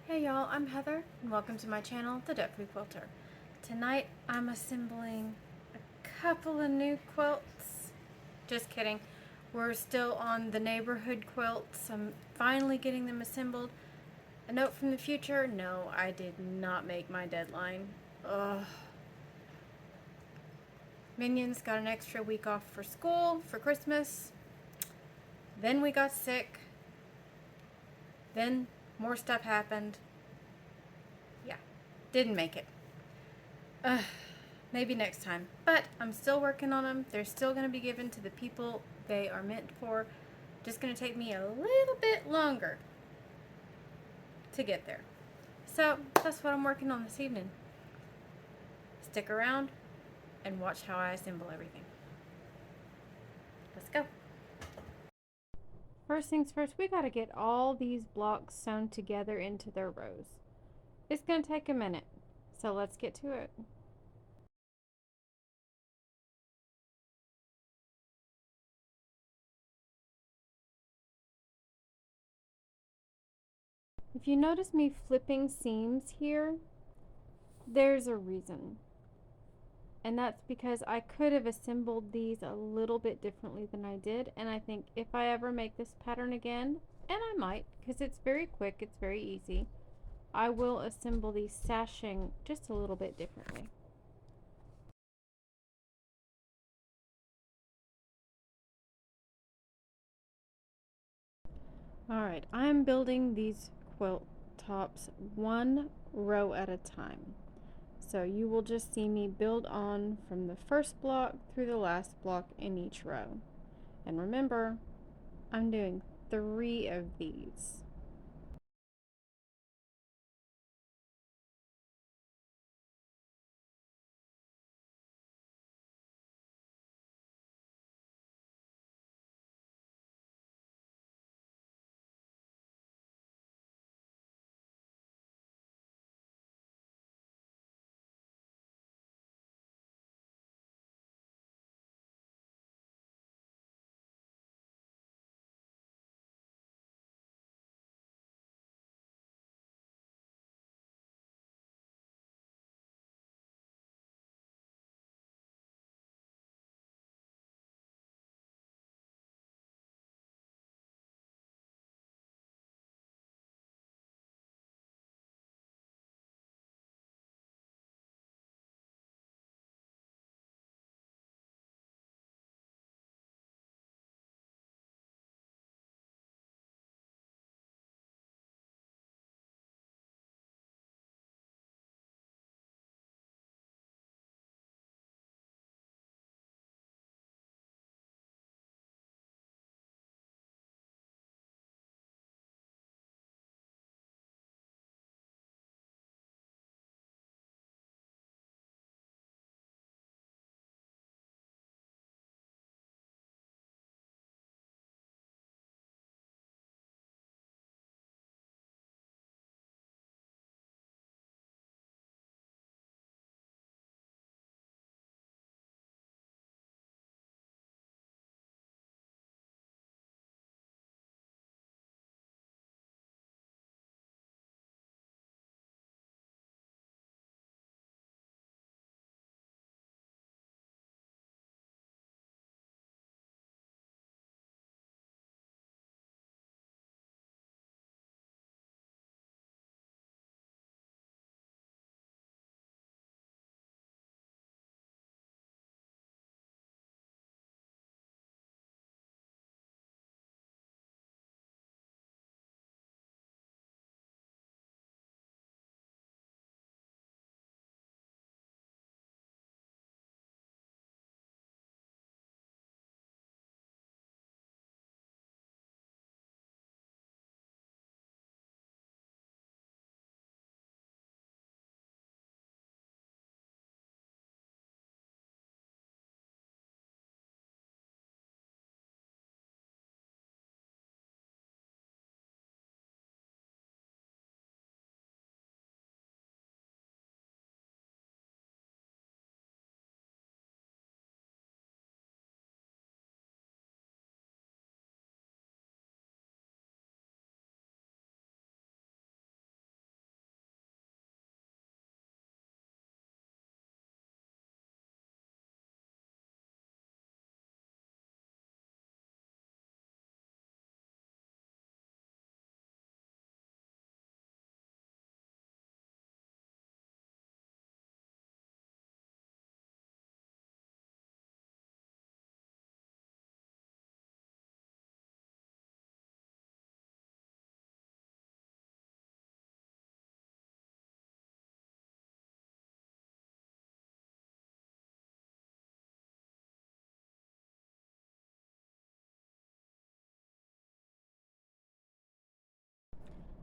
Hey y'all, I'm Heather and welcome to my channel, The Debt Free Quilter. Tonight I'm assembling a couple of new quilts. Just kidding. We're still on the neighborhood quilts. I'm finally getting them assembled. A note from the future, no, I did not make my deadline. Ugh. Minions got an extra week off for school, for Christmas. Then we got sick. Then more stuff happened. Yeah, didn't make it. Maybe next time. But I'm still working on them. They're still going to be given to the people they are meant for. Just going to take me a little bit longer to get there. So that's what I'm working on this evening. Stick around and watch how I assemble everything. Let's go. First things first, we got to get all these blocks sewn together into their rows. It's going to take a minute, so let's get to it. If you notice me flipping seams here, there's a reason. And that's because I could have assembled these a little bit differently than I did. And I think if I ever make this pattern again, and I might, because it's very quick, it's very easy, I will assemble these sashing just a little bit differently. Alright, I'm building these quilt tops one row at a time. So you will just see me build on from the first block through the last block in each row. And remember, I'm doing 3 of these.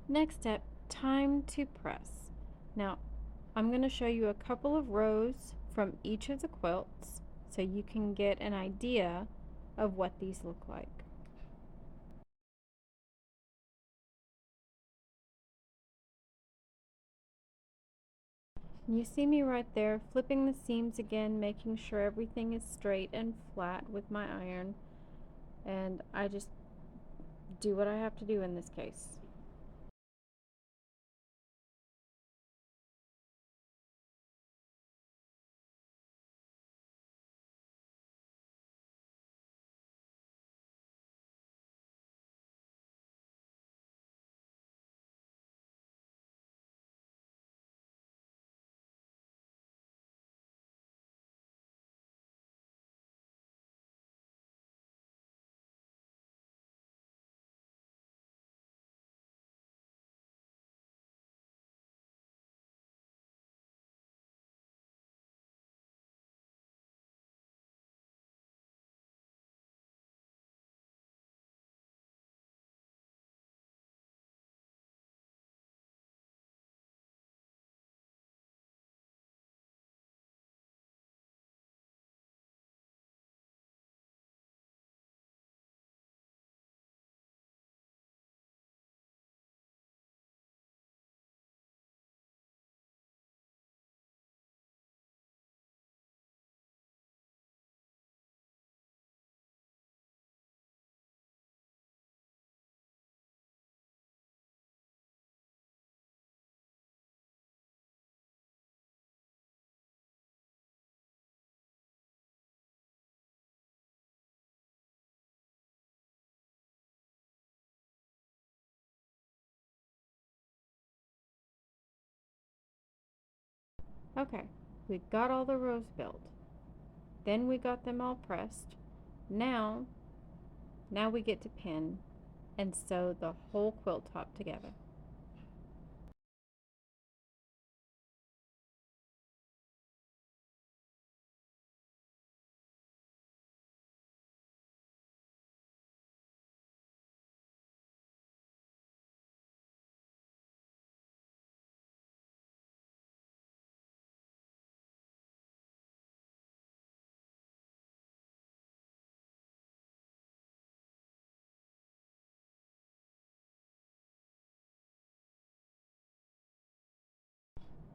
Next step, time to press. Now, I'm going to show you a couple of rows from each of the quilts so you can get an idea of what these look like. You see me right there, flipping the seams again, making sure everything is straight and flat with my iron, and I just do what I have to do in this case. Okay, we got all the rows built. Then we got them all pressed. Now, now we get to pin and sew the whole quilt top together.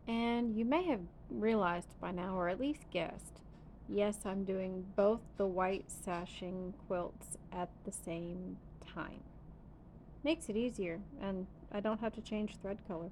And you may have realized by now, or at least guessed, yes, I'm doing both the white sashing quilts at the same time. Makes it easier, and I don't have to change thread color.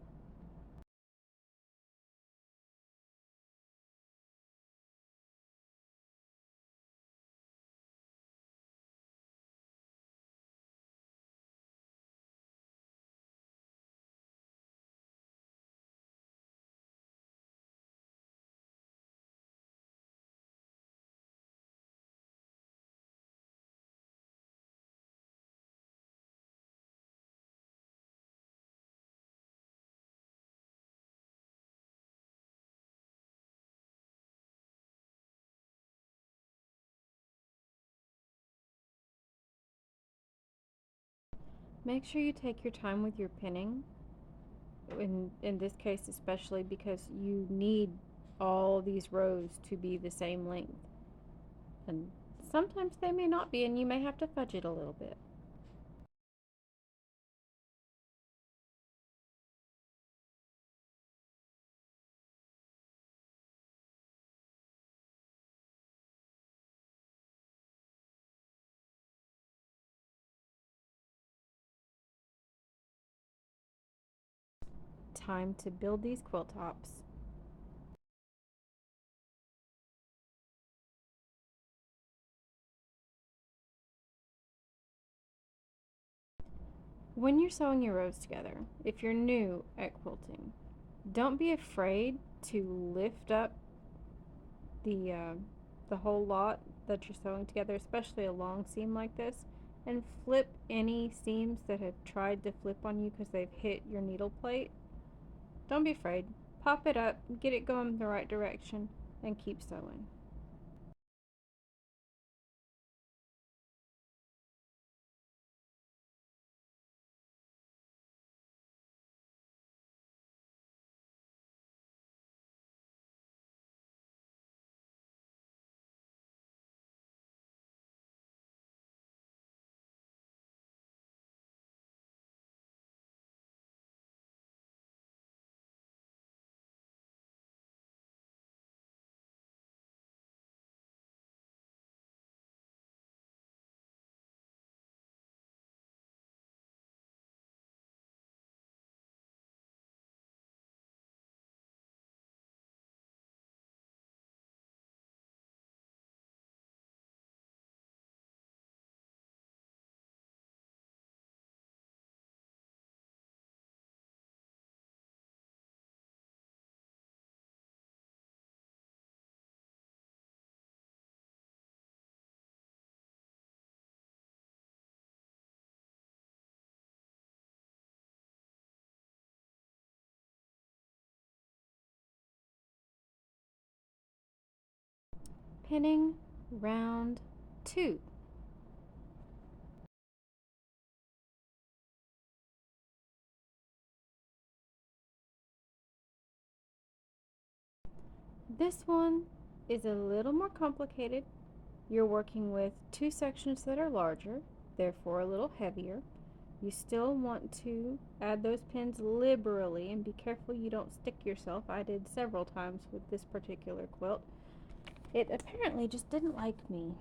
Make sure you take your time with your pinning, in this case especially because you need all these rows to be the same length. And sometimes they may not be, and you may have to fudge it a little bit. Time to build these quilt tops. When you're sewing your rows together, if you're new at quilting, don't be afraid to lift up the uh, the whole lot that you're sewing together, especially a long seam like this, and flip any seams that have tried to flip on you because they've hit your needle plate. Don't be afraid. Pop it up, get it going the right direction, and keep sewing. Pinning round 2. This one is a little more complicated. You're working with 2 sections that are larger, therefore a little heavier. You still want to add those pins liberally and be careful you don't stick yourself. I did several times with this particular quilt. It apparently just didn't like me.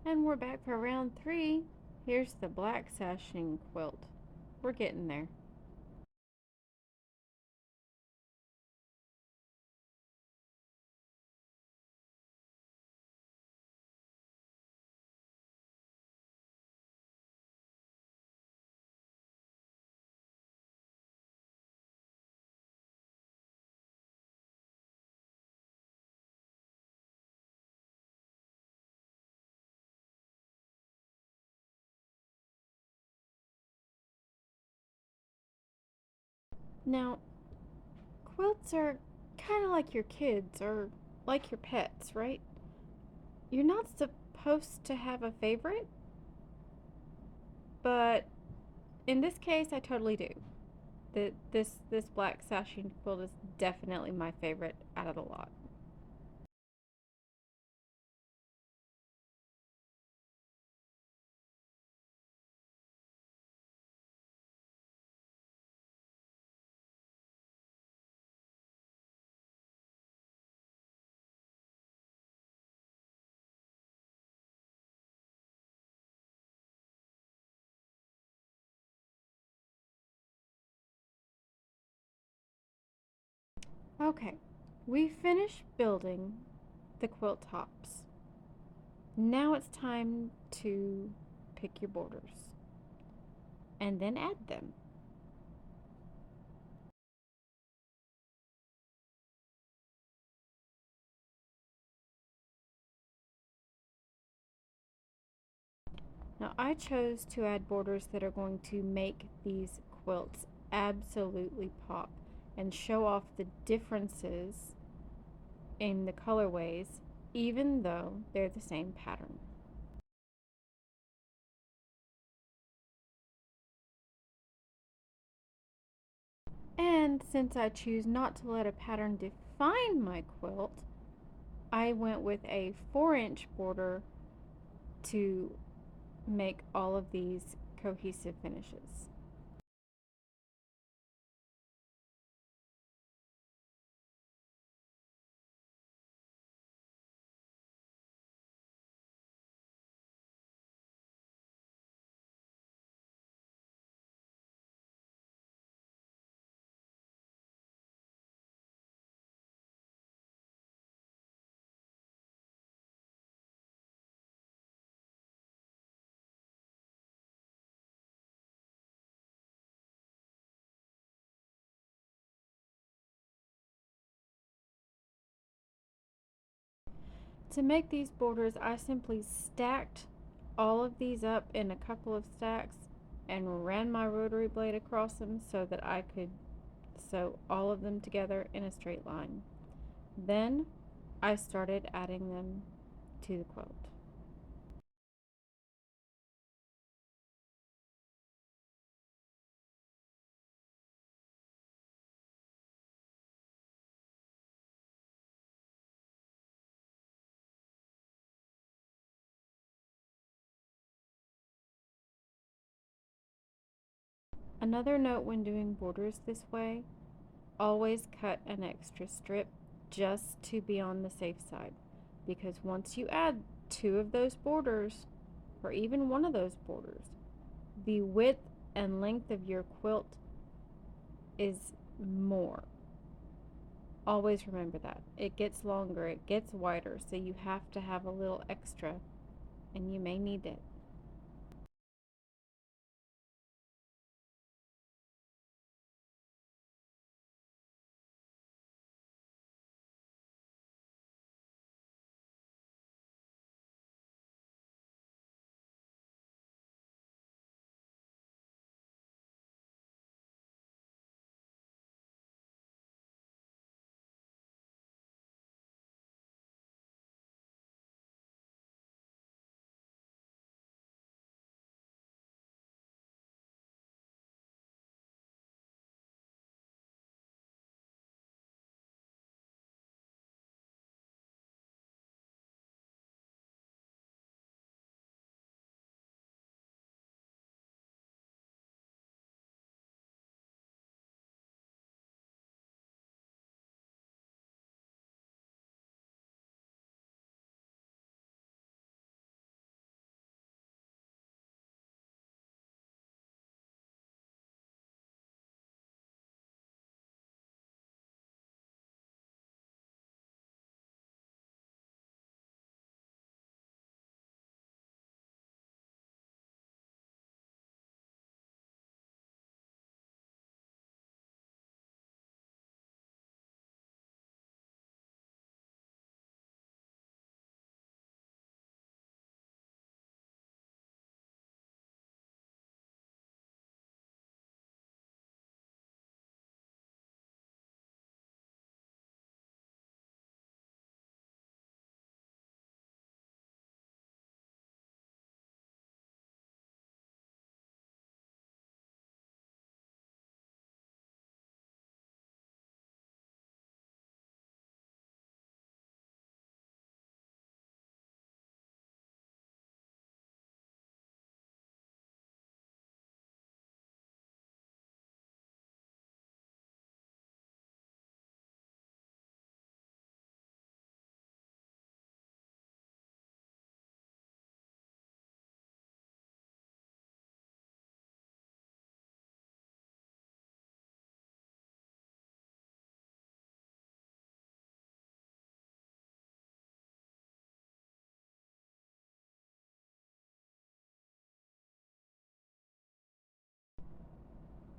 And we're back for round 3. Here's the black sashing quilt. We're getting there. Now, quilts are kind of like your kids or like your pets, right? You're not supposed to have a favorite, but in this case, I totally do. This black sashing quilt is definitely my favorite out of the lot. Okay, we finished building the quilt tops. Now it's time to pick your borders and then add them. Now I chose to add borders that are going to make these quilts absolutely pop and show off the differences in the colorways even though they're the same pattern. And since I choose not to let a pattern define my quilt, I went with a 4-inch border to make all of these cohesive finishes. To make these borders, I simply stacked all of these up in a couple of stacks and ran my rotary blade across them so that I could sew all of them together in a straight line. Then I started adding them to the quilt. Another note when doing borders this way, always cut an extra strip just to be on the safe side, because once you add two of those borders, or even one of those borders, the width and length of your quilt is more. Always remember that. It gets longer, it gets wider, so you have to have a little extra, and you may need it.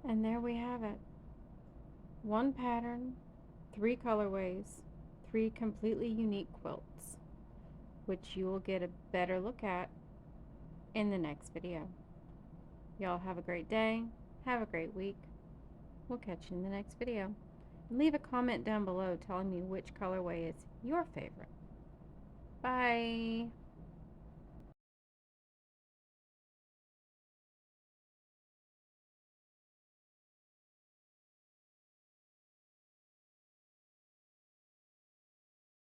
And there we have it. One pattern, three colorways, three completely unique quilts, which you will get a better look at in the next video. Y'all have a great day. Have a great week. We'll catch you in the next video. Leave a comment down below telling me which colorway is your favorite. Bye.